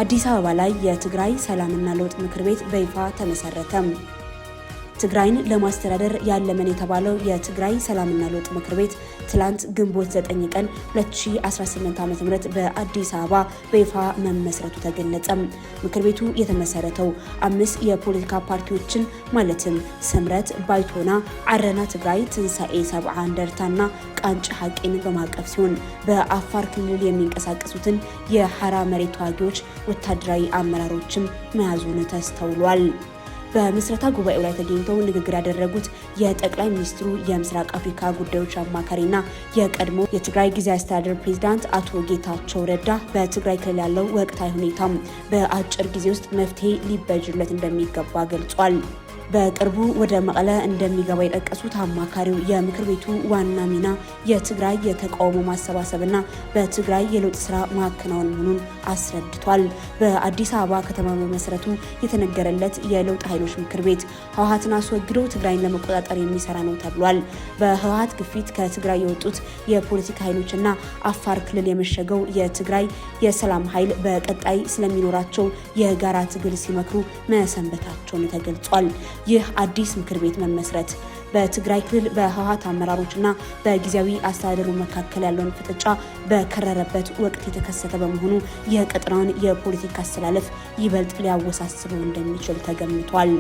አዲስ አበባ ላይ የትግራይ ሰላምና ለውጥ ምክር ቤት በይፋ ተመሰረተ። ትግራይን ለማስተዳደር ያለመን የተባለው የትግራይ ሰላምና ለውጥ ምክር ቤት ትላንት ግንቦት 9 ቀን 2018 ዓ.ም በአዲስ አበባ በይፋ መመስረቱ ተገለጸ። ምክር ቤቱ የተመሰረተው 5 የፖለቲካ ፓርቲዎችን ማለትም ስምረት፣ ባይቶና፣ አረና ትግራይ፣ ትንሳኤ ሰብዓ እንደርታና ቃንጭ ሐቂን በማቀፍ ሲሆን በአፋር ክልል የሚንቀሳቀሱትን የሐራ መሬት ተዋጊዎች ወታደራዊ አመራሮችም መያዙን ተስተውሏል። በምስረታ ጉባኤው ላይ ተገኝተው ንግግር ያደረጉት የጠቅላይ ሚኒስትሩ የምስራቅ አፍሪካ ጉዳዮች አማካሪና የቀድሞ የትግራይ ጊዜያዊ አስተዳደር ፕሬዝዳንት አቶ ጌታቸው ረዳ በትግራይ ክልል ያለው ወቅታዊ ሁኔታ በአጭር ጊዜ ውስጥ መፍትሄ ሊበጅለት እንደሚገባ ገልጿል። በቅርቡ ወደ መቀለ እንደሚገባ የጠቀሱት አማካሪው የምክር ቤቱ ዋና ሚና የትግራይ የተቃውሞ ማሰባሰብና በትግራይ የለውጥ ስራ ማከናወን መሆኑን አስረድቷል። በአዲስ አበባ ከተማ በመሰረቱ የተነገረለት የለውጥ ኃይሎች ምክር ቤት ህወሓትን አስወግዶ ትግራይን ለመቆጣጠር የሚሰራ ነው ተብሏል። በህወሓት ግፊት ከትግራይ የወጡት የፖለቲካ ኃይሎችና አፋር ክልል የመሸገው የትግራይ የሰላም ኃይል በቀጣይ ስለሚኖራቸው የጋራ ትግል ሲመክሩ መሰንበታቸውን ተገልጿል። ይህ አዲስ ምክር ቤት መመስረት በትግራይ ክልል በህወሓት አመራሮችና በጊዜያዊ አስተዳደሩ መካከል ያለውን ፍጥጫ በከረረበት ወቅት የተከሰተ በመሆኑ የቀጠናውን የፖለቲካ አስተላለፍ ይበልጥ ሊያወሳስበው እንደሚችል ተገምቷል።